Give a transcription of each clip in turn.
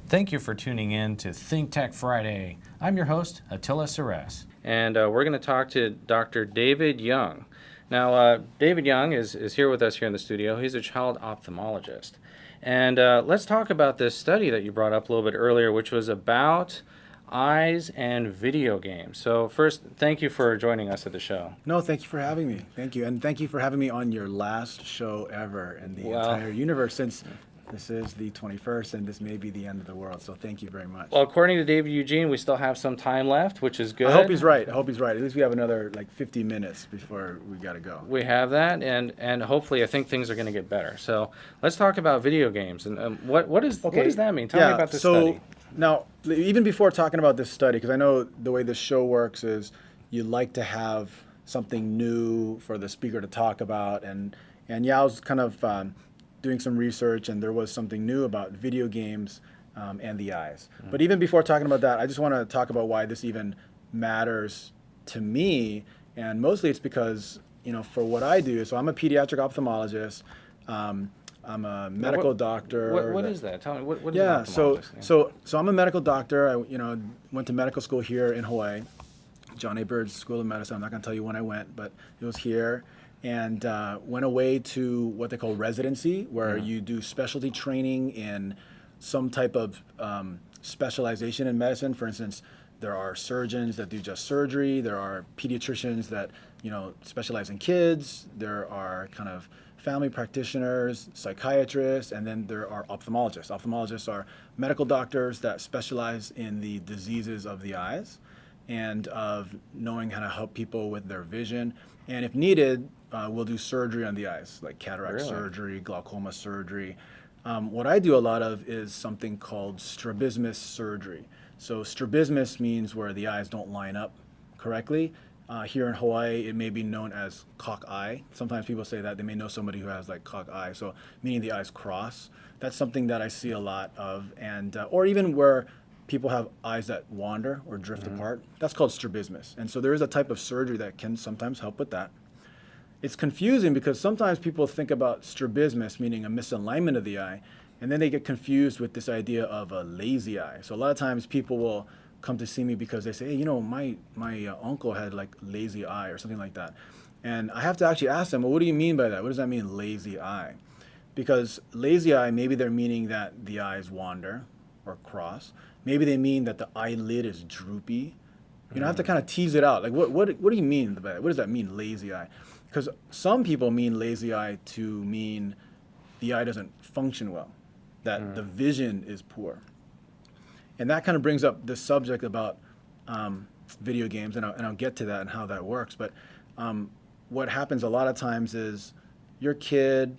Thank you for tuning in to Think Tech Friday. I'm your host, Attila Seres. And we're going to talk to Dr. David Young. Now, David Young is here with us here in the studio. He's a child ophthalmologist. And let's talk about this study that you brought up a little bit earlier, which was about eyes and video games. So first, thank you for joining us at the show. No, thank you for having me. Thank you. And thank you for having me on your last show ever in the entire universe, since this is the 21st and this may be the end of the world. So thank you very much. Well, according to David Eugene, we still have some time left, which is good. I hope he's right. At least we have another 50 minutes before we got to go. We have that, and hopefully I think things are going to get better. So let's talk about video games. And what does that mean? Tell me about this study. Now, even before talking about this study, because I know the way this show works is you like to have something new for the speaker to talk about. And Yao's kind of doing some research, and there was something new about video games and the eyes. Mm-hmm. But even before talking about that, I just want to talk about why this even matters to me. And mostly it's because, for what I do, so I'm a pediatric ophthalmologist. I'm a medical doctor. What is that? Tell me, what is an ophthalmologist? So I'm a medical doctor. I went to medical school here in Hawaii, John A. Bird's School of Medicine. I'm not going to tell you when I went, but it was here. And went away to what they call residency, where you do specialty training in some type of specialization in medicine. For instance, there are surgeons that do just surgery. There are pediatricians that specialize in kids. There are kind of family practitioners, psychiatrists, and then there are ophthalmologists. Ophthalmologists are medical doctors that specialize in the diseases of the eyes and of knowing how to help people with their vision. And if needed, we'll do surgery on the eyes, like cataract surgery, glaucoma surgery. What I do a lot of is something called strabismus surgery. So strabismus means where the eyes don't line up correctly. Here in Hawaii, it may be known as cock eye. Sometimes people say that they may know somebody who has cock eye, so meaning the eyes cross. That's something that I see a lot of, and or even where people have eyes that wander or drift apart. That's called strabismus. And so there is a type of surgery that can sometimes help with that. It's confusing because sometimes people think about strabismus, meaning a misalignment of the eye, and then they get confused with this idea of a lazy eye. So a lot of times people will come to see me because they say, hey, my uncle had lazy eye or something like that. And I have to actually ask them, well, what do you mean by that? What does that mean, lazy eye? Because lazy eye, maybe they're meaning that the eyes wander or cross. Maybe they mean that the eyelid is droopy. I have to kind of tease it out. What do you mean by that? What does that mean, lazy eye? Because some people mean lazy eye to mean the eye doesn't function well, that the vision is poor. And that kind of brings up this subject about video games, and I'll get to that and how that works. But what happens a lot of times is your kid,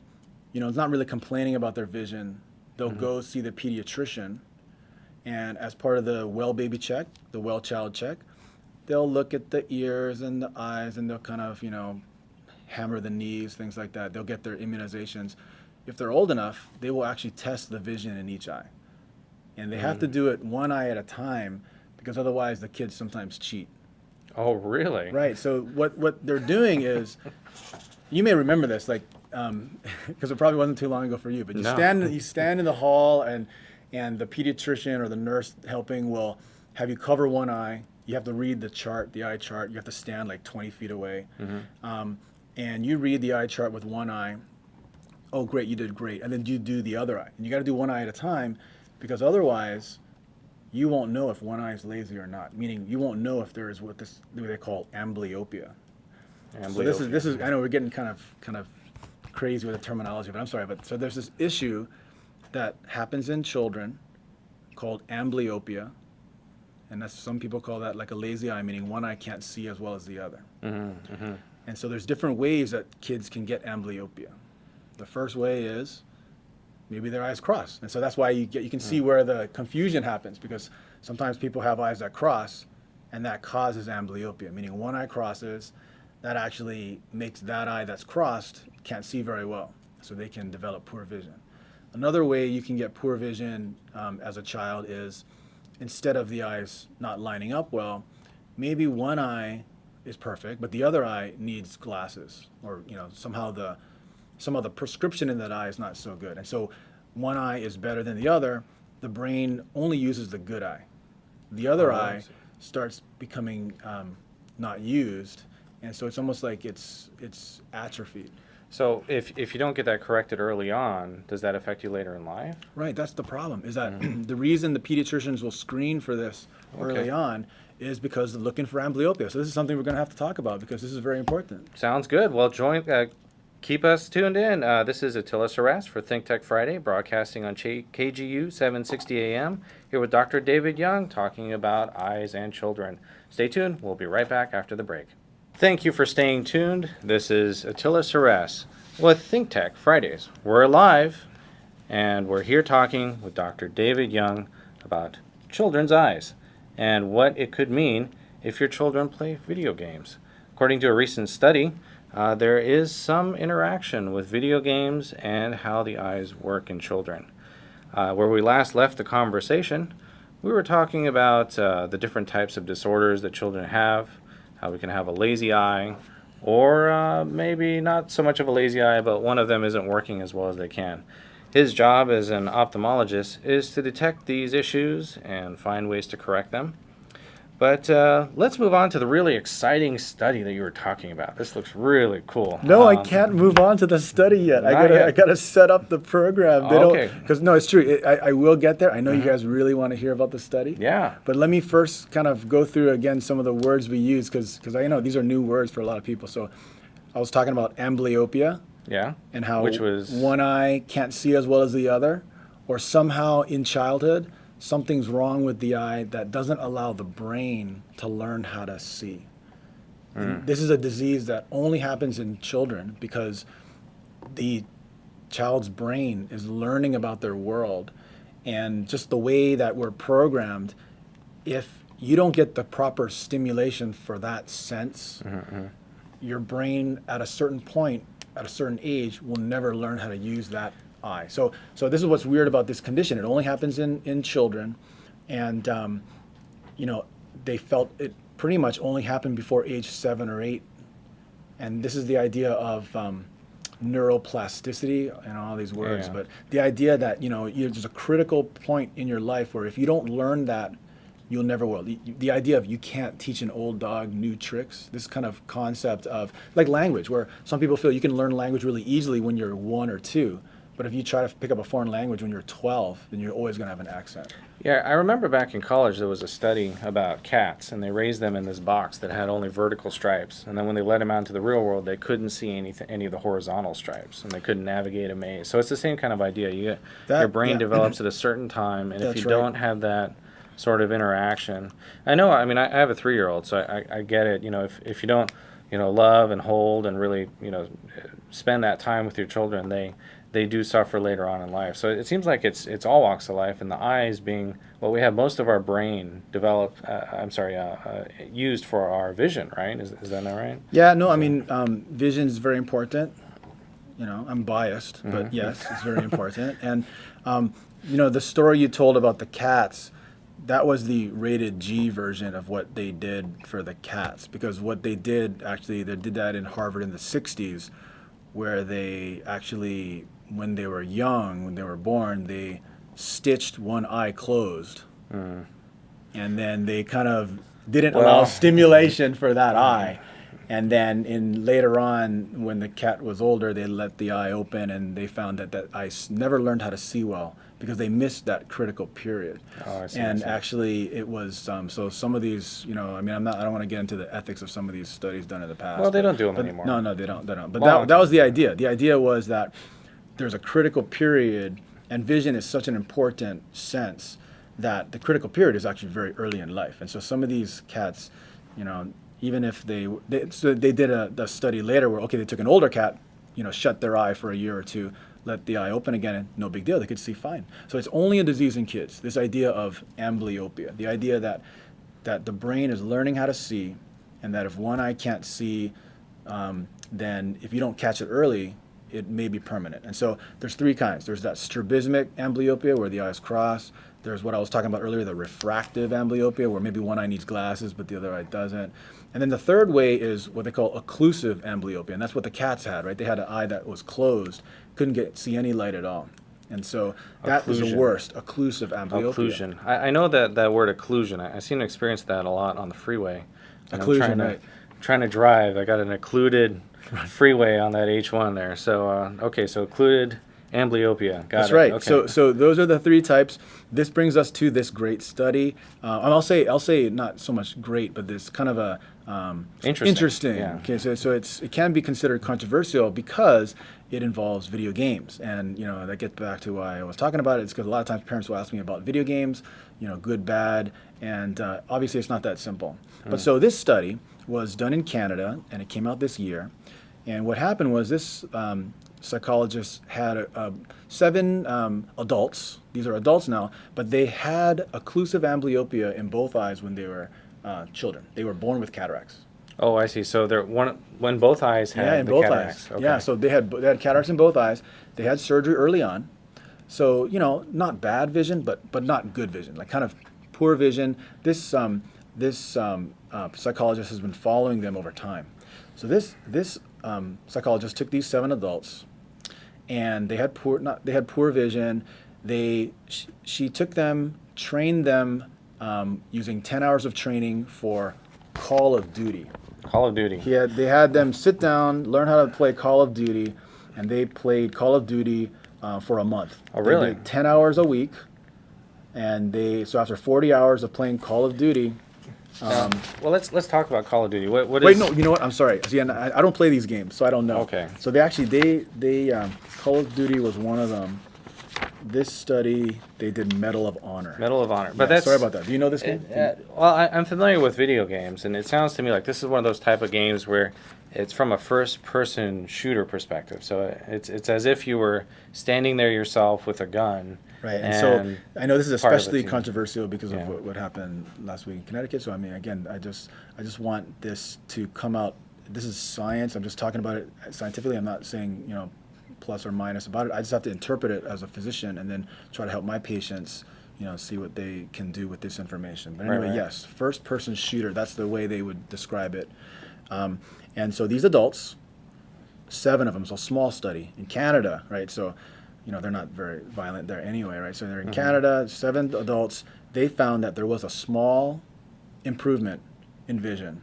is not really complaining about their vision. They'll go see the pediatrician, and as part of the well baby check, the well child check, they'll look at the ears and the eyes, and they'll kind of, hammer the knees, things like that. They'll get their immunizations. If they're old enough, they will actually test the vision in each eye. And they have to do it one eye at a time, because otherwise the kids sometimes cheat. Oh, really? Right. So what they're doing is, you may remember this, because it probably wasn't too long ago for you, but you stand in the hall, and the pediatrician or the nurse helping will have you cover one eye. You have to read the chart, the eye chart. You have to stand 20 feet away. And you read the eye chart with one eye. Oh, great, you did great. And then you do the other eye. And you got to do one eye at a time, because otherwise you won't know if one eye is lazy or not, meaning you won't know if there is what they call amblyopia. So this is I know we're getting kind of crazy with the terminology, but I'm sorry, so there's this issue that happens in children called amblyopia, and that's, some people call that a lazy eye, meaning one eye can't see as well as the other. And so there's different ways that kids can get amblyopia. The first way is maybe their eyes cross. And so that's why you can see where the confusion happens, because sometimes people have eyes that cross, and that causes amblyopia, meaning one eye crosses. That actually makes that eye that's crossed can't see very well, so they can develop poor vision. Another way you can get poor vision as a child is, instead of the eyes not lining up well, maybe one eye is perfect, but the other eye needs glasses, or somehow the prescription in that eye is not so good. And so one eye is better than the other, the brain only uses the good eye. The other Oh, I eye see. starts becoming not used, and so it's almost like it's atrophied. So if you don't get that corrected early on, does that affect you later in life? Right, that's the problem. Is that the reason the pediatricians will screen for this early Okay. on is because they're looking for amblyopia. So this is something we're going to have to talk about because this is very important. Sounds good. Well, keep us tuned in. This is Attila Saras for Think Tech Friday, broadcasting on KGU 760 AM. Here with Dr. David Young, talking about eyes and children. Stay tuned. We'll be right back after the break. Thank you for staying tuned. This is Attila Saras with Think Tech Fridays. We're live, and we're here talking with Dr. David Young about children's eyes and what it could mean if your children play video games. According to a recent study, there is some interaction with video games and how the eyes work in children. Where we last left the conversation, we were talking about the different types of disorders that children have, how we can have a lazy eye, or maybe not so much of a lazy eye, but one of them isn't working as well as they can. His job as an ophthalmologist is to detect these issues and find ways to correct them. But let's move on to the really exciting study that you were talking about. This looks really cool. No, I can't move on to the study yet. Not yet. I gotta set up the program. Okay. Because no, it's true. I will get there. I know you guys really want to hear about the study. Yeah. But let me first kind of go through again some of the words we use because I know these are new words for a lot of people. So I was talking about amblyopia Yeah. and how Which was one eye can't see as well as the other, or somehow in childhood something's wrong with the eye that doesn't allow the brain to learn how to see. And this is a disease that only happens in children because the child's brain is learning about their world, and just the way that we're programmed, if you don't get the proper stimulation for that sense, your brain at a certain point, at a certain age, will never learn how to use that eye. So this is what's weird about this condition. It only happens in children, and they felt it pretty much only happened before age 7 or 8. And this is the idea of neuroplasticity and all these words, Yeah. but the idea that there's a critical point in your life where if you don't learn that, you'll never will. The idea of you can't teach an old dog new tricks, this kind of concept of like language, where some people feel you can learn language really easily when you're 1 or 2. But if you try to pick up a foreign language when you're 12, then you're always going to have an accent. Yeah, I remember back in college there was a study about cats, and they raised them in this box that had only vertical stripes. And then when they let them out into the real world, they couldn't see any of the horizontal stripes, and they couldn't navigate a maze. So it's the same kind of idea. Your brain develops at a certain time, and if That's you right. don't have that sort of interaction, I know. I mean, I have a 3-year-old, so I get it. If you don't, love and hold and really, spend that time with your children, they do suffer later on in life. So it seems like it's all walks of life, and the eyes being well, we have most of our brain used for our vision, right? Is that not right? Yeah, no, I mean, vision is very important. I'm biased, but yes, it's very important. And, the story you told about the cats, that was the rated G version of what they did for the cats. Because what they did, actually, they did that in Harvard in the 60s, where they actually, when they were young, when they were born, they stitched one eye closed. And then they kind of didn't allow stimulation for that eye. And then later on, when the cat was older, they let the eye open, and they found that eye never learned how to see well because they missed that critical period. Oh, I see. And actually, it was so some of these, I don't want to get into the ethics of some of these studies done in the past. Well, they don't do them but anymore. No, they don't. But that was the idea. The idea was that there's a critical period, and vision is such an important sense that the critical period is actually very early in life. And so some of these cats, even if they did a study later where, they took an older cat, shut their eye for a year or two, let the eye open again, and no big deal, they could see fine. So it's only a disease in kids, this idea of amblyopia, the idea that the brain is learning how to see, and that if one eye can't see, then if you don't catch it early, it may be permanent. And so there's 3 kinds. There's that strabismic amblyopia, where the eyes cross. There's what I was talking about earlier, the refractive amblyopia, where maybe one eye needs glasses, but the other eye doesn't. And then the third way is what they call occlusive amblyopia, and that's what the cats had, right? They had an eye that was closed, couldn't see any light at all. And so that is the Occlusion. worst, occlusive amblyopia. Occlusion. I know that word occlusion. I seem to experience that a lot on the freeway. When I'm Occlusion, right. trying to drive. I got an occluded freeway on that H1 there. So, okay, so occluded amblyopia. Got That's it. right. Okay. So those are the three types. This brings us to this great study. And I'll say not so much great, but this kind of a interesting. Yeah. Okay, so it can be considered controversial because it involves video games, and that gets back to why I was talking about it. It's because a lot of times parents will ask me about video games, good, bad, and obviously it's not that simple. But so this study was done in Canada, and it came out this year. And what happened was this psychologist had 7 adults. These are adults now, but they had occlusive amblyopia in both eyes when they were children. They were born with cataracts. Oh, I see. So when both eyes had in the both cataracts. eyes. Okay. Yeah, so they had cataracts in both eyes. They had surgery early on. So, not bad vision, but not good vision, like kind of poor vision. This psychologist has been following them over time. So this psychologist took these 7 adults, and they had poor vision. She took them, trained them using 10 hours of training for Call of Duty. Call of Duty. They had them sit down, learn how to play Call of Duty, and they played Call of Duty for a month. Oh, really? They did 10 hours a week, and so after 40 hours of playing Call of Duty. Well, let's talk about Call of Duty. What Wait, is? no, you know what? I'm sorry. See, I don't play these games, so I don't know. Okay. So they Call of Duty was one of them. This study, they did Medal of Honor. Medal of Honor. But Yeah, that's sorry about that. Do you know this game? Well, I'm familiar with video games, and it sounds to me like this is one of those type of games where it's from a first-person shooter perspective. So it's as if you were standing there yourself with a gun. Right, and so I know this is part of the especially team. controversial because Yeah. of what happened last week in Connecticut. So I mean, again, I just want this to come out. This is science. I'm just talking about it scientifically. I'm not saying plus or minus about it. I just have to interpret it as a physician and then try to help my patients, see what they can do with this information. But anyway, Right. yes, first-person shooter. That's the way they would describe it. And so these adults, 7 of them, so small study in Canada, right? So, they're not very violent there anyway, right? So they're in Canada, 7 adults. They found that there was a small improvement in vision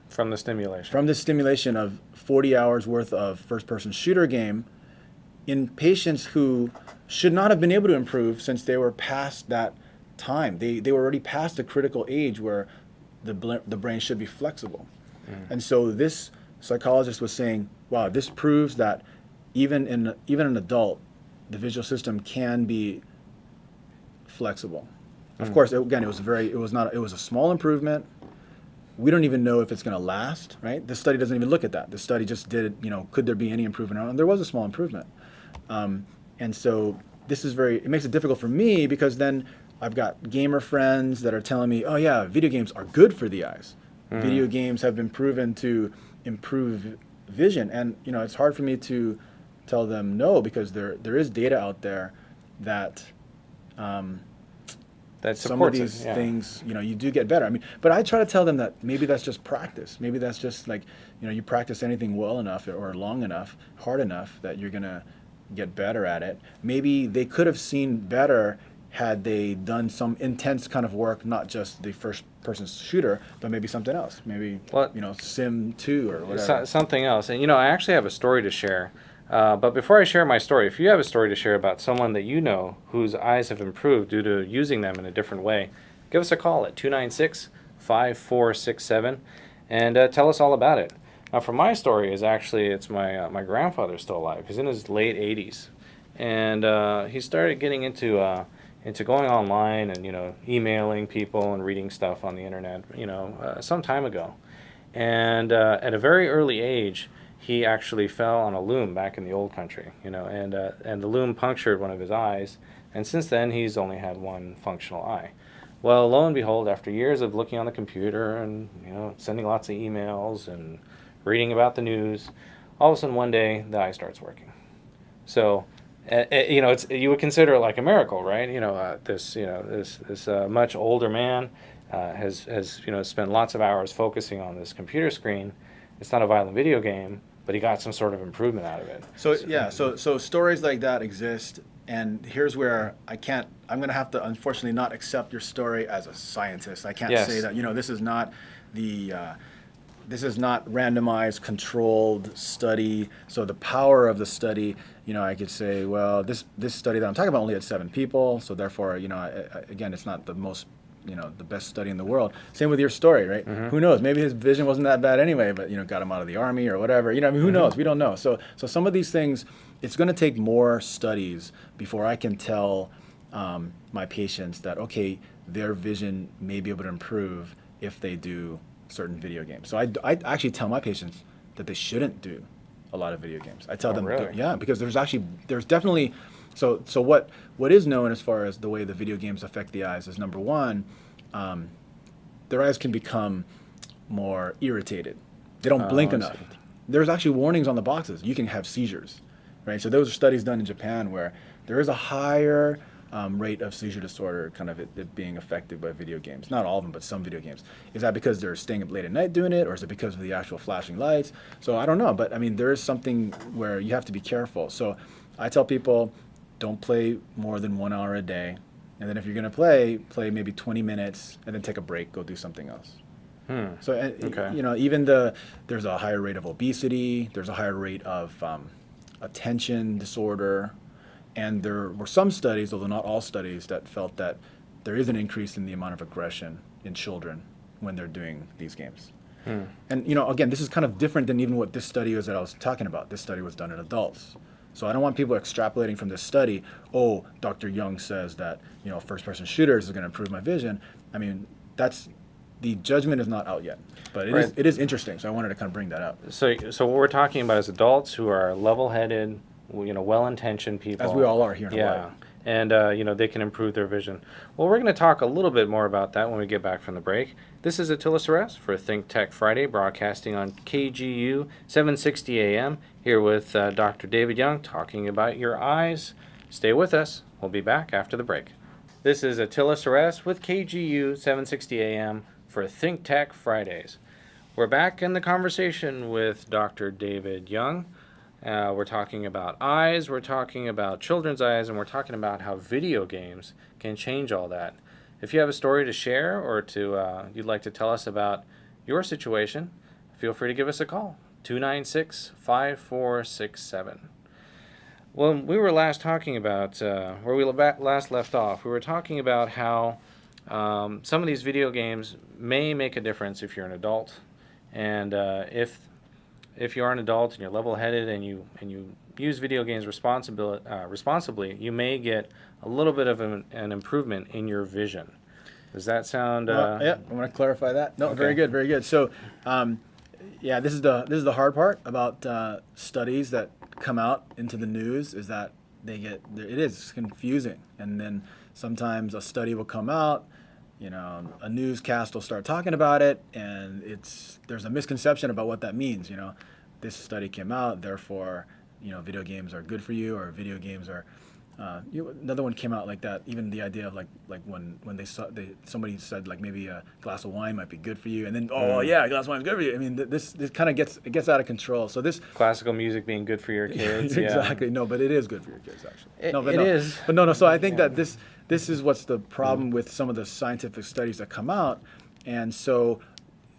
from the stimulation. from the stimulation of 40 hours worth of first-person shooter game in patients who should not have been able to improve since they were past that time. They were already past the critical age where the brain should be flexible. And so this psychologist was saying, wow, this proves that even an adult, the visual system can be flexible. Of course, again, it was a small improvement. We don't even know if it's going to last, right? This study doesn't even look at that. The study just did, could there be any improvement? And there was a small improvement. And so it makes it difficult for me because then I've got gamer friends that are telling me, oh yeah, video games are good for the eyes. Video games have been proven to improve vision. And, it's hard for me to tell them no because there is data out there that that some of supports these it. Yeah. things, you do get better. I mean, but I try to tell them that maybe that's just practice. Maybe that's just like, you practice anything well enough or long enough, hard enough that you're going to get better at it. Maybe they could have seen better had they done some intense kind of work, not just the first-person shooter, but maybe something else. Maybe, Sim 2 or whatever. Something else. And, I actually have a story to share. But before I share my story, if you have a story to share about someone that you know whose eyes have improved due to using them in a different way, give us a call at 296-5467 and tell us all about it. Now, for my story it's my grandfather's still alive. He's in his late 80s, and he started getting into going online and emailing people and reading stuff on the internet some time ago, and at a very early age he actually fell on a loom back in the old country, and the loom punctured one of his eyes, and since then he's only had one functional eye. Well, lo and behold, after years of looking on the computer and sending lots of emails and reading about the news, all of a sudden one day the eye starts working. So you would consider it like a miracle, right? This much older man has spent lots of hours focusing on this computer screen. It's not a violent video game, but he got some sort of improvement out of it. So stories like that exist And here's where I'm going to have to unfortunately not accept your story as a scientist. I can't Yes. say that, this is not this is not randomized controlled study. So the power of the study, I could say, well, this study that I'm talking about only had 7 people. So therefore, again, it's not the most, the best study in the world. Same with your story, right? Who knows? Maybe his vision wasn't that bad anyway, but, got him out of the army or whatever. Who knows? We don't know. So some of these things, it's going to take more studies before I can tell my patients that, okay, their vision may be able to improve if they do certain video games. So I actually tell my patients that they shouldn't do a lot of video games. I tell them, really? yeah, because there's definitely, so what is known as far as the way the video games affect the eyes is, number one, their eyes can become more irritated. They don't blink I enough. see. There's actually warnings on the boxes. You can have seizures, right? So those are studies done in Japan where there is a higher rate of seizure disorder, kind of it being affected by video games. Not all of them, but some video games. Is that because they're staying up late at night doing it, or is it because of the actual flashing lights? So I don't know, but I mean, there is something where you have to be careful. So I tell people, don't play more than 1 hour a day. And then if you're going to play maybe 20 minutes and then take a break, go do something else. So, Okay. even there's a higher rate of obesity, there's a higher rate of attention disorder. And there were some studies, although not all studies, that felt that there is an increase in the amount of aggression in children when they're doing these games. And, again, this is kind of different than even what this study is that I was talking about. This study was done in adults. So I don't want people extrapolating from this study, oh, Dr. Young says that, first-person shooters is going to improve my vision. I mean, the judgment is not out yet. But it is interesting, so I wanted to kind of bring that up. So what we're talking about is adults who are level-headed, well-intentioned people. As we all are here in Hawaii. Yeah, and they can improve their vision. Well, we're going to talk a little bit more about that when we get back from the break. This is Attila Suresh for Think Tech Friday, broadcasting on KGU 760 AM, here with Dr. David Young, talking about your eyes. Stay with us. We'll be back after the break. This is Attila Suresh with KGU 760 AM for Think Tech Fridays. We're back in the conversation with Dr. David Young. We're talking about eyes, we're talking about children's eyes, and we're talking about how video games can change all that. If you have a story to share or you'd like to tell us about your situation, feel free to give us a call, 296-5467. Well, we were last talking about, where we last left off, we were talking about how some of these video games may make a difference if you're an adult, and if you are an adult and you're level-headed and you use video games responsibly, you may get a little bit of an improvement in your vision. Does that sound? Yeah, I want to clarify that. No, Okay. very good, very good. So, this is the hard part about studies that come out into the news is that it is confusing, and then sometimes a study will come out. A newscast will start talking about it, and there's a misconception about what that means. This study came out, therefore, video games are good for you, or video games are. Another one came out like that. Even the idea of like when somebody said like maybe a glass of wine might be good for you, and then yeah, a glass of wine is good for you. I mean, this kind of gets out of control. So this Classical music being good for your kids. exactly. Yeah. No, but it is good for your kids actually. It is. But no. So I think that this is what's the problem with some of the scientific studies that come out, and so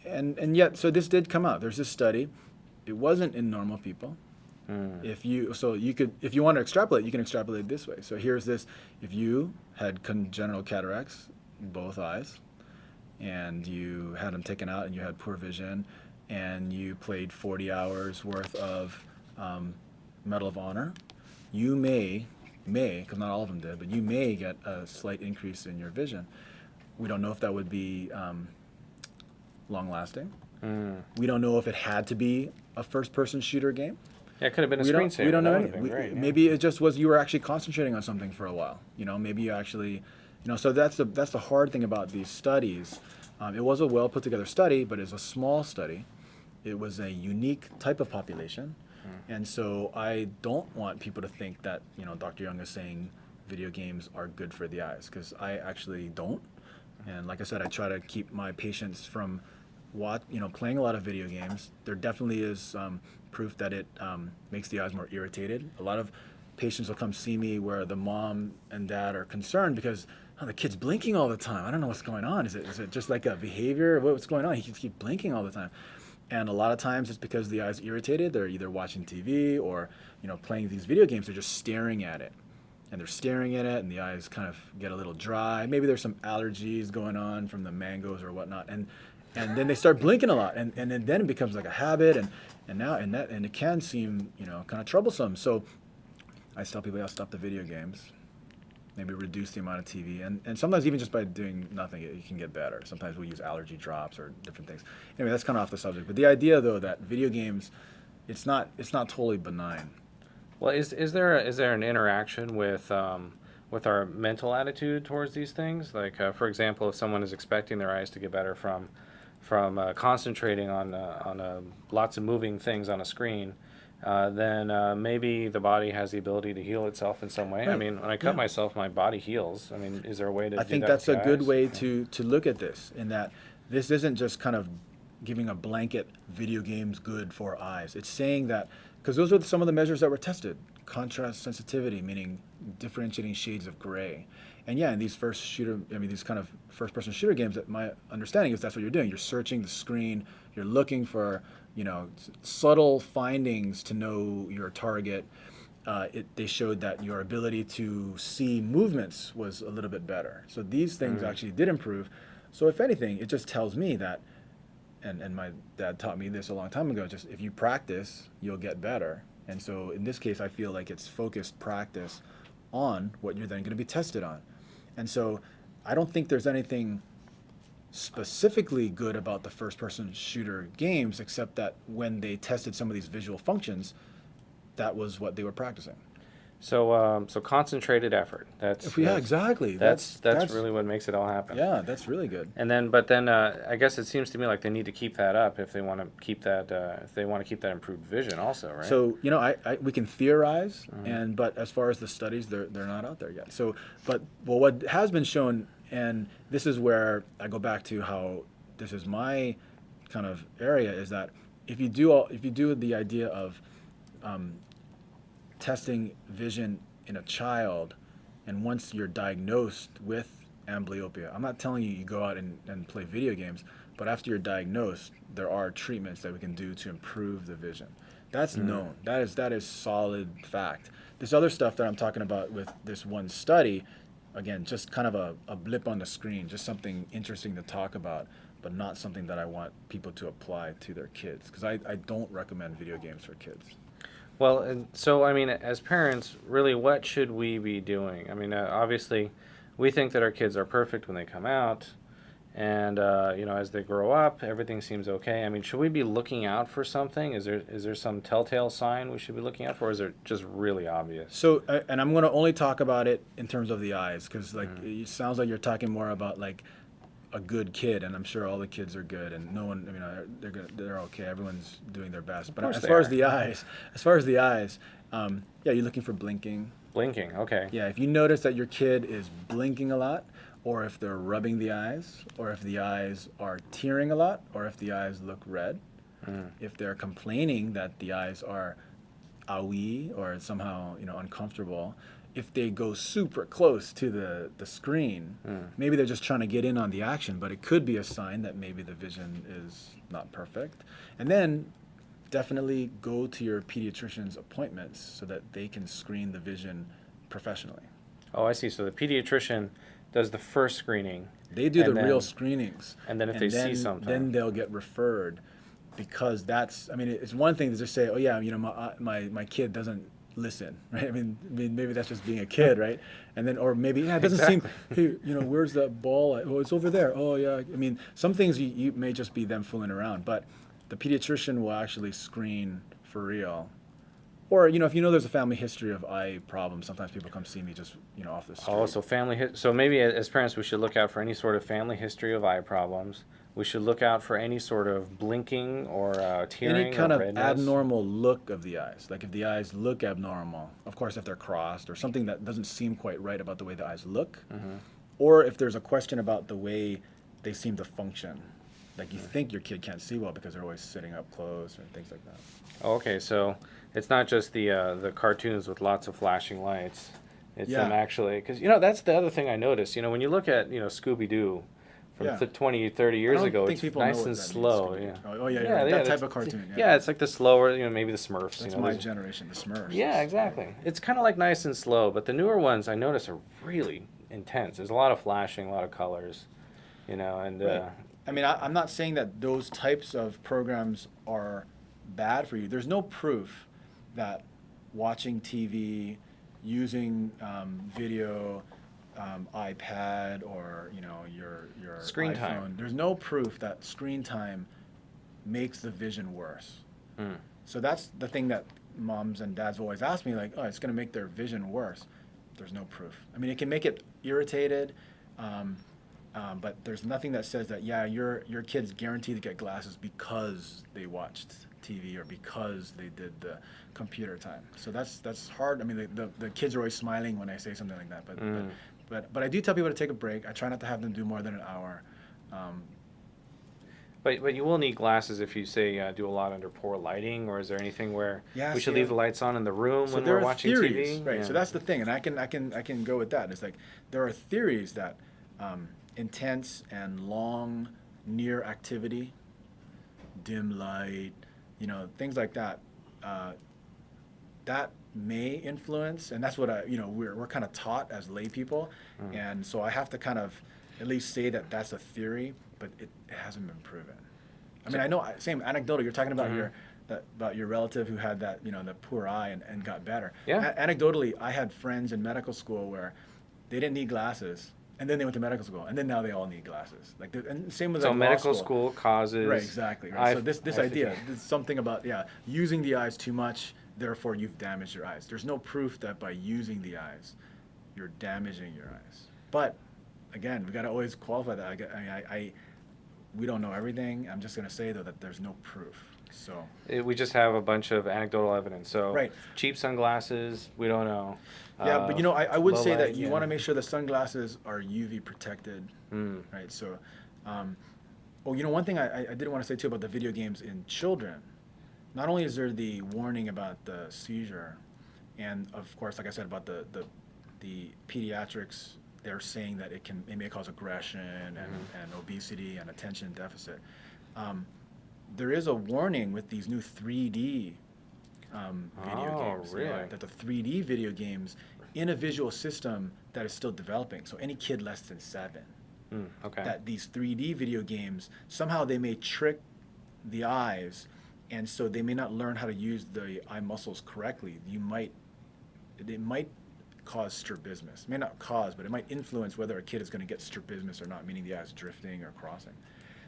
and yet this did come out. There's this study. It wasn't in normal people. If you want to extrapolate, you can extrapolate this way. So here's this: if you had congenital cataracts in both eyes, and you had them taken out, and you had poor vision, and you played 40 hours worth of Medal of Honor, you may, because not all of them did, but you may get a slight increase in your vision. We don't know if that would be long-lasting. We don't know if it had to be a first-person shooter game. Yeah, it could have been a screensaver. We don't know That anything. would've been great, yeah. Maybe it just was you were actually concentrating on something for a while. Maybe you actually, so that's the hard thing about these studies. It was a well put together study, but it's a small study. It was a unique type of population. And so I don't want people to think that, Dr. Young is saying video games are good for the eyes, because I actually don't. And like I said, I try to keep my patients from playing a lot of video games. There definitely is proof that it makes the eyes more irritated. A lot of patients will come see me where the mom and dad are concerned because the kid's blinking all the time. I don't know what's going on. Is it just like a behavior? What's going on? He keeps blinking all the time. And a lot of times it's because the eye's irritated. They're either watching TV or playing these video games. They're just staring at it. And they're staring at it, and the eyes kind of get a little dry. Maybe there's some allergies going on from the mangoes or whatnot. And then they start blinking a lot. And then it becomes like a habit. And it can seem kind of troublesome. So I tell people, stop the video games. Maybe reduce the amount of TV, and sometimes even just by doing nothing, it can get better. Sometimes we use allergy drops or different things. Anyway, that's kind of off the subject. But the idea, though, that video games, it's not totally benign. Well, is there an interaction with our mental attitude towards these things? Like, for example, if someone is expecting their eyes to get better from concentrating on lots of moving things on a screen, then maybe the body has the ability to heal itself in some way. Right. I mean, when I cut myself, my body heals. I mean, is there a way to? I do think that that's a with the good eyes? way to look at this, in that this isn't just kind of giving a blanket video games good for eyes. It's saying that, because those are some of the measures that were tested. Contrast sensitivity, meaning differentiating shades of gray. And yeah, in these these kind of first-person shooter games, that my understanding is that's what you're doing. You're searching the screen. You're looking for subtle findings to know your target. They showed that your ability to see movements was a little bit better. So these things actually did improve. So if anything, it just tells me that, and my dad taught me this a long time ago, just if you practice, you'll get better. And so in this case, I feel like it's focused practice on what you're then going to be tested on. And so I don't think there's anything specifically good about the first-person shooter games, except that when they tested some of these visual functions, that was what they were practicing. So concentrated effort. Exactly. That's really what makes it all happen. Yeah, that's really good. And then, I guess it seems to me like they need to keep that up if they want to keep that improved vision also, right? So we can theorize, but as far as the studies, they're not out there yet. So, what has been shown, and this is where I go back to how this is my kind of area, is that if you do the idea of testing vision in a child, and once you're diagnosed with amblyopia, I'm not telling you go out and play video games, but after you're diagnosed, there are treatments that we can do to improve the vision. That's known. That is solid fact. This other stuff that I'm talking about with this one study, again, just kind of a blip on the screen, just something interesting to talk about, but not something that I want people to apply to their kids, because I don't recommend video games for kids. Well, and so, I mean, as parents, really, what should we be doing? I mean, obviously, we think that our kids are perfect when they come out, and, as they grow up, everything seems okay. I mean, should we be looking out for something? Is there some telltale sign we should be looking out for, or is it just really obvious? So, and I'm going to only talk about it in terms of the eyes, because, it sounds like you're talking more about, a good kid, and I'm sure all the kids are good, and no one, they're okay. Everyone's doing their best. But as far as the eyes, you're looking for blinking. Blinking, okay. Yeah, if you notice that your kid is blinking a lot, or if they're rubbing the eyes, or if the eyes are tearing a lot, or if the eyes look red, if they're complaining that the eyes are owie or somehow uncomfortable, if they go super close to the screen, maybe they're just trying to get in on the action, but it could be a sign that maybe the vision is not perfect. And then definitely go to your pediatrician's appointments so that they can screen the vision professionally. Oh, I see. So the pediatrician does the first screening. They do the real screenings. And then if they see something, then they'll get referred, because it's one thing to just say, oh yeah, my kid doesn't listen, right? I mean, maybe that's just being a kid, right? And then, or maybe, it doesn't seem, hey, where's that ball? Oh, it's over there. Oh, yeah. I mean, some things you may just be them fooling around, but the pediatrician will actually screen for real. Or, if there's a family history of eye problems, sometimes people come see me just, off the street. Oh, so so maybe as parents we should look out for any sort of family history of eye problems. We should look out for any sort of blinking or tearing, any kind or of redness. Abnormal look of the eyes. Like if the eyes look abnormal, of course, if they're crossed or something that doesn't seem quite right about the way the eyes look, or if there's a question about the way they seem to function. Like you think your kid can't see well because they're always sitting up close or things like that. Oh, okay, so it's not just the cartoons with lots of flashing lights. It's Yeah. them actually, because that's the other thing I noticed. When you look at Scooby Doo from Yeah. 20, 30 I years don't ago, think it's people know nice what and that means, slow. Scooby-Doo. Yeah. Oh yeah, you're right. That type of cartoon. Yeah, it's like the slower, maybe the Smurfs. That's you know, my those- generation, the Smurfs. Yeah, exactly. It's kind of like nice and slow, but the newer ones I notice are really intense. There's a lot of flashing, a lot of colors, and Right. I mean, I'm not saying that those types of programs are bad for you. There's no proof that watching TV, using video, iPad, or your Screen iPhone, time. there's no proof that screen time makes the vision worse. Mm. So that's the thing that moms and dads always ask me, like, oh, it's going to make their vision worse. There's no proof. I mean, it can make it irritated, but there's nothing that says that, yeah, your kid's guaranteed to get glasses because they watched TV or because they did the computer time. So that's hard. I mean, the kids are always smiling when I say something like that, but I do tell people to take a break. I try not to have them do more than an hour. But you will need glasses if you say do a lot under poor lighting, or is there anything where we should leave the lights on in the room So when there we're are watching theories, TV? right? Yeah. So that's the thing, and I can go with that. It's like there are theories that intense and long near activity, dim light, things like that, that may influence, and that's what we're kind of taught as lay people, and so I have to kind of at least say that that's a theory, but it hasn't been proven. I mean, I know, same anecdotal. You're talking about about your relative who had that, the poor eye and got better. Yeah. Anecdotally, I had friends in medical school where they didn't need glasses, and then they went to medical school, and then now they all need glasses. And same with So law medical school causes Right, exactly. Right. So this idea, there's something about using the eyes too much, therefore you've damaged your eyes. There's no proof that by using the eyes, you're damaging your eyes. But again, we got to always qualify that. We don't know everything. I'm just going to say though that there's no proof. So we just have a bunch of anecdotal evidence. So Right. cheap sunglasses, we don't know. yeah, but I would low say that light, you yeah. want to make sure the sunglasses are UV protected. Right. So, one thing I did want to say too about the video games in children. Not only is there the warning about the seizure, and of course, like I said about the pediatrics, they're saying that it may cause aggression and obesity and attention deficit. There is a warning with these new 3D video games. Really? That the 3D video games in a visual system that is still developing. So any kid less than 7. Okay. That these 3D video games, somehow they may trick the eyes, and so they may not learn how to use the eye muscles correctly. It might cause strabismus. It may not cause, but it might influence whether a kid is going to get strabismus or not, meaning the eyes drifting or crossing.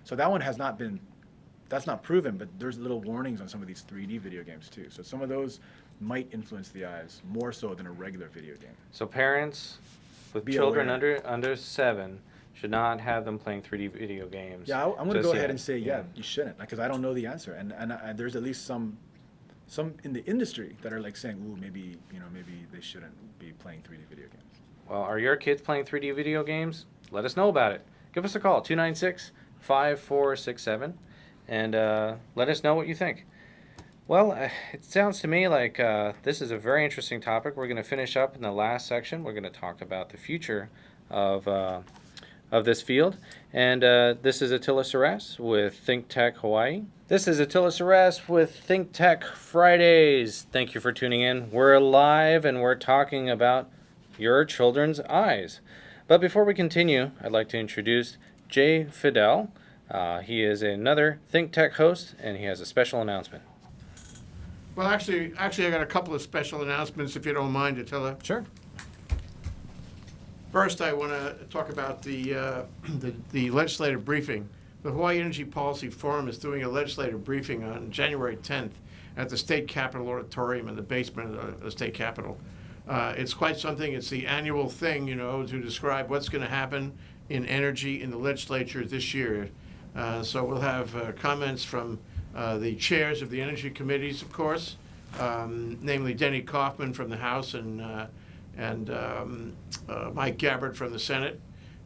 So that one has not been, that's not proven, but there's little warnings on some of these 3D video games too. So some of those might influence the eyes more so than a regular video game. So parents with Be children aware. under 7 should not have them playing 3D video games. Yeah, I'm going to just go yet. ahead and say, you shouldn't, because I don't know the answer. And there's at least some in the industry that are like saying, ooh, maybe they shouldn't be playing 3D video games. Well, are your kids playing 3D video games? Let us know about it. Give us a call, 296-5467, and let us know what you think. Well, it sounds to me like this is a very interesting topic. We're going to finish up in the last section. We're going to talk about the future of this field. And this is Attila Suras with Think Tech Hawaii. This is Attila Suras with Think Tech Fridays. Thank you for tuning in. We're live and we're talking about your children's eyes. But before we continue, I'd like to introduce Jay Fidel. He is another Think Tech host, and he has a special announcement. Well, actually, I got a couple of special announcements, if you don't mind, Attila. Sure. First, I want to talk about the legislative briefing. The Hawaii Energy Policy Forum is doing a legislative briefing on January 10th at the State Capitol Auditorium in the basement of the State Capitol. It's quite something. It's the annual thing, to describe what's going to happen in energy in the legislature this year. So we'll have comments from the chairs of the energy committees, of course, namely Denny Kaufman from the House and Mike Gabbard from the Senate.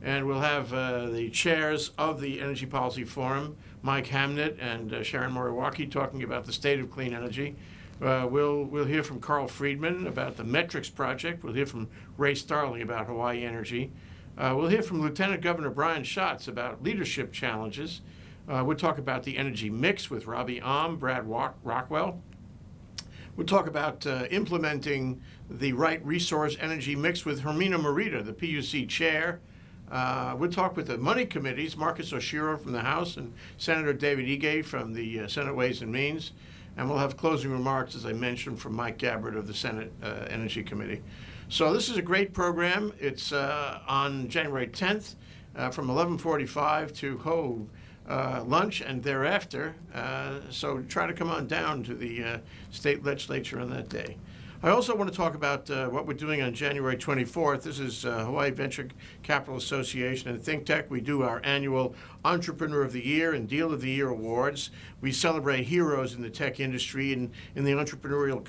And we'll have the chairs of the Energy Policy Forum, Mike Hamnett and Sharon Moriwaki, talking about the state of clean energy. We'll hear from Carl Friedman about the Metrics Project. We'll hear from Ray Starling about Hawaii Energy. We'll hear from Lieutenant Governor Brian Schatz about leadership challenges. We'll talk about the energy mix with Robbie Brad Rockwell. We'll talk about implementing the right resource energy mix with Hermina Morita, the PUC chair. We'll talk with the money committees, Marcus Oshiro from the House and Senator David Ige from the Senate Ways and Means. And we'll have closing remarks, as I mentioned, from Mike Gabbard of the Senate Energy Committee. So this is a great program. It's on January 10th from 11:45 to lunch and thereafter. So try to come on down to the state legislature on that day. I also want to talk about what we're doing on January 24th. This is Hawaii Venture Capital Association and ThinkTech. We do our annual Entrepreneur of the Year and Deal of the Year awards. We celebrate heroes in the tech industry and in the entrepreneurial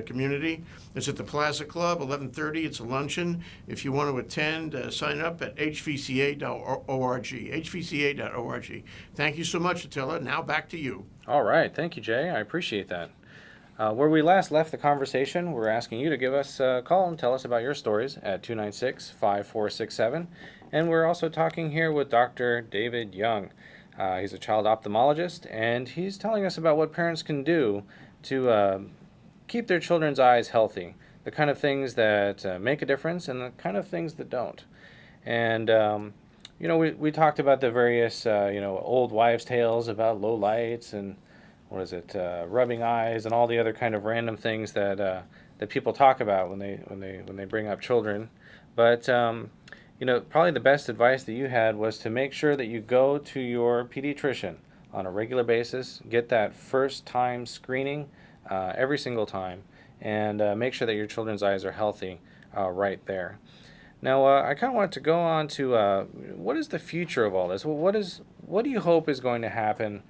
community. It's at the Plaza Club, 11:30. It's a luncheon. If you want to attend, sign up at hvca.org, hvca.org. Thank you so much, Attila. Now back to you. All right. Thank you, Jay. I appreciate that. Where we last left the conversation, we're asking you to give us a call and tell us about your stories at 296-5467. And we're also talking here with Dr. David Young. He's a child ophthalmologist, and he's telling us about what parents can do to keep their children's eyes healthy, the kind of things that make a difference and the kind of things that don't. And, we talked about the various, old wives' tales about low lights and rubbing eyes and all the other kind of random things that that people talk about when they bring up children. But probably the best advice that you had was to make sure that you go to your pediatrician on a regular basis, get that first time screening every single time, and make sure that your children's eyes are healthy right there. Now, I kind of want to go on to what is the future of all this? What do you hope is going to happen,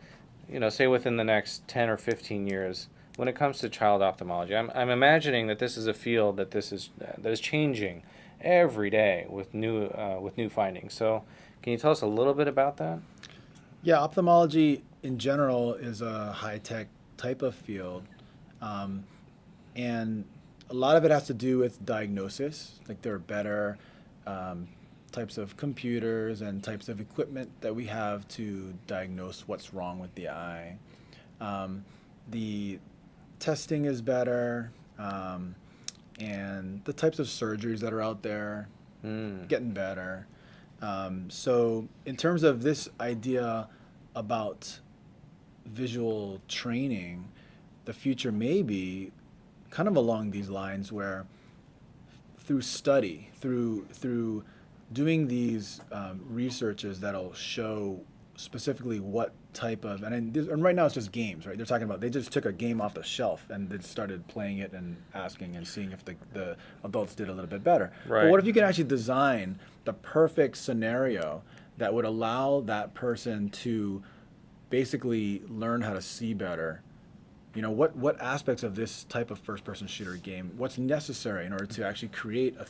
say within the next 10 or 15 years when it comes to child ophthalmology? I'm imagining that this is a field that is changing every day with new findings. So, can you tell us a little bit about that? Yeah, ophthalmology in general is a high-tech type of field, and a lot of it has to do with diagnosis. Like there are better types of computers and types of equipment that we have to diagnose what's wrong with the eye. The testing is better, and the types of surgeries that are out there getting better. So in terms of this idea about visual training, the future may be kind of along these lines where through study, through doing these researches that'll show specifically what type of, and right now it's just games, right? They're talking about, they just took a game off the shelf and then started playing it and asking and seeing if the adults did a little bit better. Right. But what if you can actually design the perfect scenario that would allow that person to basically learn how to see better? What aspects of this type of first-person shooter game, what's necessary in order to actually create a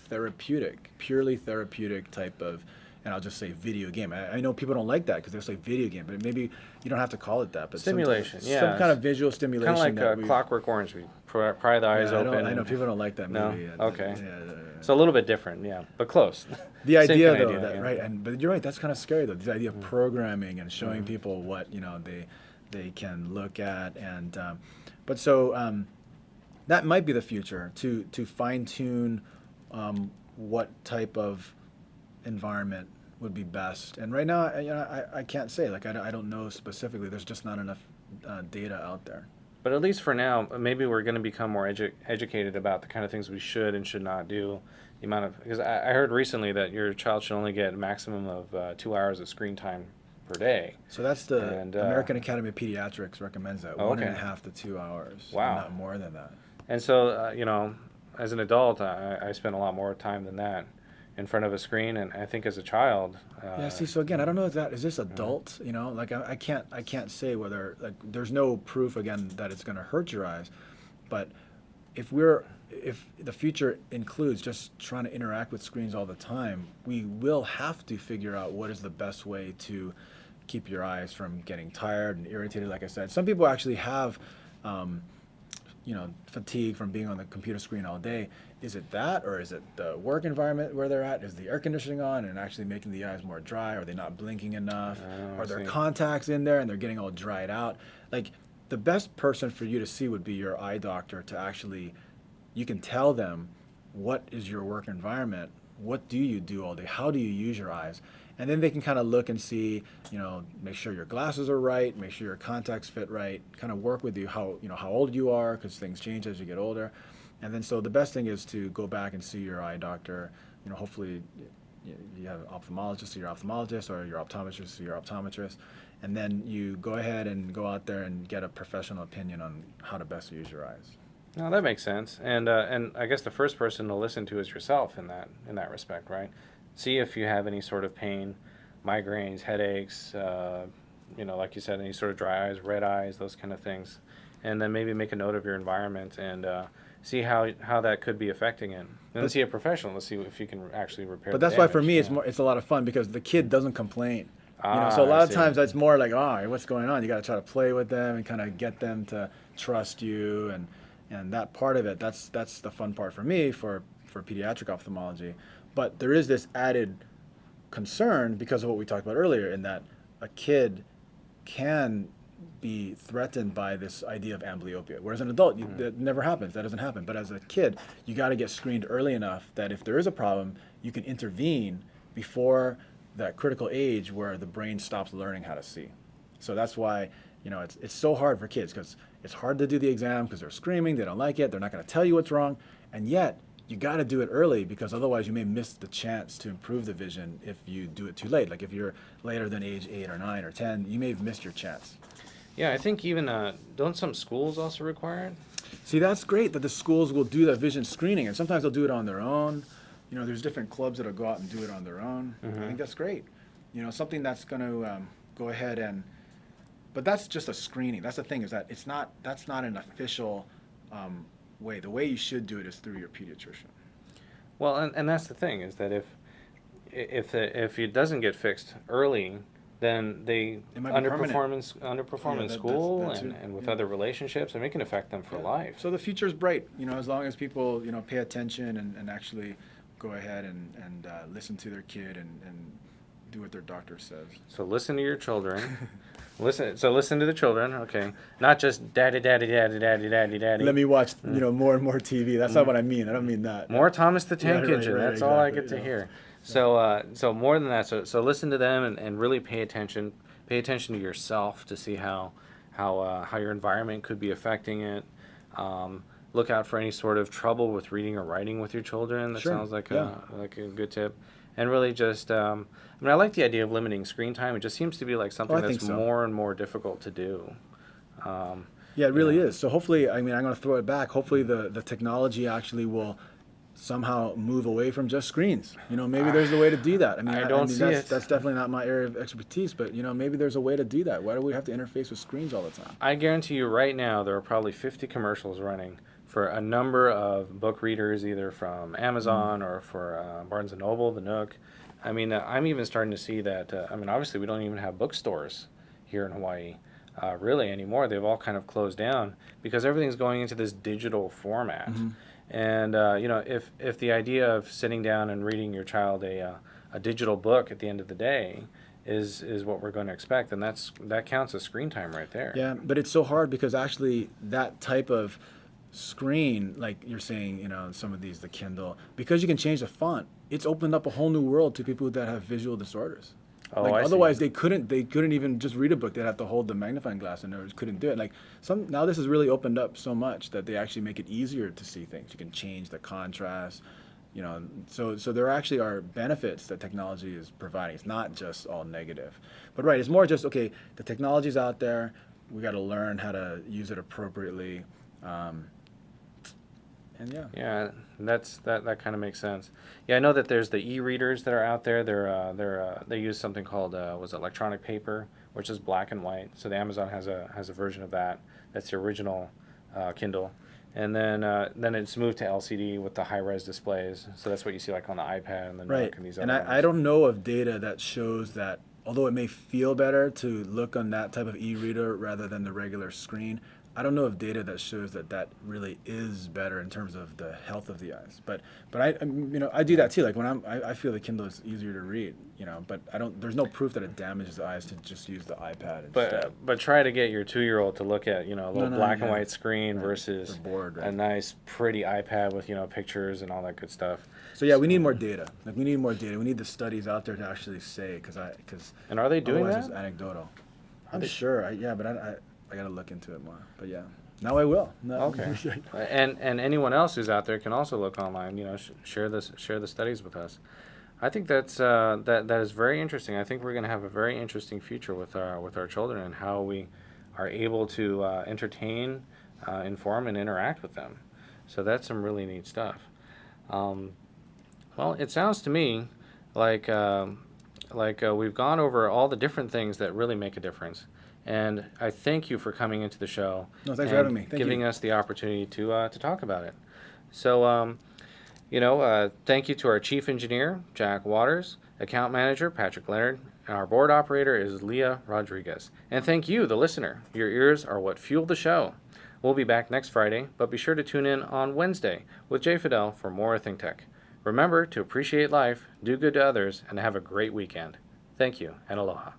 purely therapeutic type of, and I'll just say video game. I know people don't like that because they'll say video game, but maybe you don't have to call it that. But Stimulation, some kind of visual stimulation. Kind of like Clockwork Orange. We pry the eyes open. I know people don't like that movie. No? Okay. So a little bit different, yeah, but close. The idea, though, idea, right? But you're right. That's kind of scary, though. The idea of programming and showing people what they can look at, and but so that might be the future to fine tune what type of environment would be best. And right now, I can't say, like, I don't know specifically. There's just not enough data out there. But at least for now, maybe we're going to become more educated about the kind of things we should and should not do. The amount of, because I heard recently that your child should only get a maximum of 2 hours of screen time per day. So that's the American Academy of Pediatrics recommends that, 1.5 to 2 hours. Wow. Not more than that. And so, as an adult, I spend a lot more time than that in front of a screen, and I think as a child. Yeah. See, so again, I don't know if is this adult. Like I can't say whether, like, there's no proof again that it's going to hurt your eyes, but if the future includes just trying to interact with screens all the time, we will have to figure out what is the best way to keep your eyes from getting tired and irritated. Like I said, some people actually have fatigue from being on the computer screen all day. Is it that, or is it the work environment where they're at? Is the air conditioning on and actually making the eyes more dry? Are they not blinking enough? Are there contacts in there and they're getting all dried out? Like, the best person for you to see would be your eye doctor to actually, you can tell them what is your work environment, what do you do all day, how do you use your eyes? And then they can kind of look and see, make sure your glasses are right, make sure your contacts fit right, kind of work with you how old you are, because things change as you get older. And then so the best thing is to go back and see your eye doctor. Hopefully you have an ophthalmologist, see your ophthalmologist, or your optometrist, see your optometrist. And then you go ahead and go out there and get a professional opinion on how to best use your eyes. No, that makes sense. And I guess the first person to listen to is yourself in that respect, right? See if you have any sort of pain, migraines, headaches, like you said, any sort of dry eyes, red eyes, those kind of things. And then maybe make a note of your environment and see how that could be affecting it. And then see a professional to see if you can actually repair But the that's why for damage. me it's a lot of fun because the kid doesn't complain. So a lot of times that's more like, oh, what's going on? You got to try to play with them and kind of get them to trust you, and that part of it, that's the fun part for me for pediatric ophthalmology. But there is this added concern because of what we talked about earlier, in that a kid can be threatened by this idea of amblyopia. Whereas an adult, that never happens. That doesn't happen. But as a kid, you got to get screened early enough that if there is a problem, you can intervene before that critical age where the brain stops learning how to see. So that's why, it's so hard for kids, because it's hard to do the exam because they're screaming, they don't like it, they're not going to tell you what's wrong, and yet you got to do it early because otherwise you may miss the chance to improve the vision if you do it too late. Like if you're later than age 8 or 9 or 10, you may have missed your chance. Yeah, I think even, don't some schools also require it? See, that's great that the schools will do that vision screening, and sometimes they'll do it on their own. There's different clubs that'll go out and do it on their own. I think that's great. Something that's going to go ahead and, but that's just a screening. That's the thing, is that that's not an official way. The way you should do it is through your pediatrician. Well, and that's the thing, is that if it doesn't get fixed early, then they underperform in school and with other relationships, and it can affect them for life. So the future's bright, as long as people, pay attention and actually go ahead and listen to their kid and do what their doctor says. So listen to your children. Listen to the children, okay? Not just daddy. Let me watch, more and more TV. That's not what I mean. I don't mean that. More Thomas the Tank Engine. Right, That's all I get to hear. So more than that. So listen to them and really pay attention. Pay attention to yourself to see how your environment could be affecting it. Look out for any sort of trouble with reading or writing with your children. That sounds like a good tip. And really just, I like the idea of limiting screen time. It just seems to be like something that's more and more difficult to do. Yeah, it really is. So hopefully, I'm going to throw it back. Hopefully the technology actually will somehow move away from just screens. Maybe there's a way to do that. I don't see it. That's definitely not my area of expertise, but maybe there's a way to do that. Why do we have to interface with screens all the time? I guarantee you right now there are probably 50 commercials running for a number of book readers, either from Amazon or for Barnes & Noble, the Nook. I'm even starting to see that, obviously we don't even have bookstores here in Hawaii really anymore. They've all kind of closed down because everything's going into this digital format. And, if the idea of sitting down and reading your child a digital book at the end of the day is what we're going to expect, then that counts as screen time right there. Yeah, but it's so hard because actually that type of screen, like you're saying, some of these, the Kindle, because you can change the font, it's opened up a whole new world to people that have visual disorders. Otherwise they couldn't even just read a book. They'd have to hold the magnifying glass and they couldn't do it. Now this has really opened up so much that they actually make it easier to see things. You can change the contrast, so there actually are benefits that technology is providing. It's not just all negative. But right, it's more just, okay, the technology's out there, we got to learn how to use it appropriately. Yeah, that kind of makes sense. Yeah, I know that there's the e-readers that are out there. They use something called electronic paper, which is black and white. So the Amazon has a version of that. That's the original Kindle, and then it's moved to LCD with the high-res displays. So that's what you see like on the iPad and the Nook and these other ones. I don't know of data that shows that, although it may feel better to look on that type of e-reader rather than the regular screen, I don't know of data that shows that that really is better in terms of the health of the eyes. But I do that too. Like when I feel the Kindle is easier to read, but I don't. There's no proof that it damages the eyes to just use the iPad instead. But try to get your 2-year-old to look at a little black and white screen versus They're bored, right? a nice pretty iPad with pictures and all that good stuff. So yeah, we need more data. Like we need more data. We need the studies out there to actually say because And are they doing otherwise that? it's anecdotal. I'm sure. But I got to look into it more. But yeah, now I will. No, Okay. And anyone else who's out there can also look online. Share the studies with us. I think that is very interesting. I think we're going to have a very interesting future with our children and how we are able to entertain, inform, and interact with them. So that's some really neat stuff. Well, it sounds to me like we've gone over all the different things that really make a difference. And I thank you for coming into the show. No, thanks for having me. Thank giving you. us the opportunity to talk about it. So, thank you to our chief engineer, Jack Waters, account manager, Patrick Leonard, and our board operator is Leah Rodriguez. And thank you, the listener. Your ears are what fuel the show. We'll be back next Friday, but be sure to tune in on Wednesday with Jay Fidel for more Think Tech. Remember to appreciate life, do good to others, and have a great weekend. Thank you, and aloha.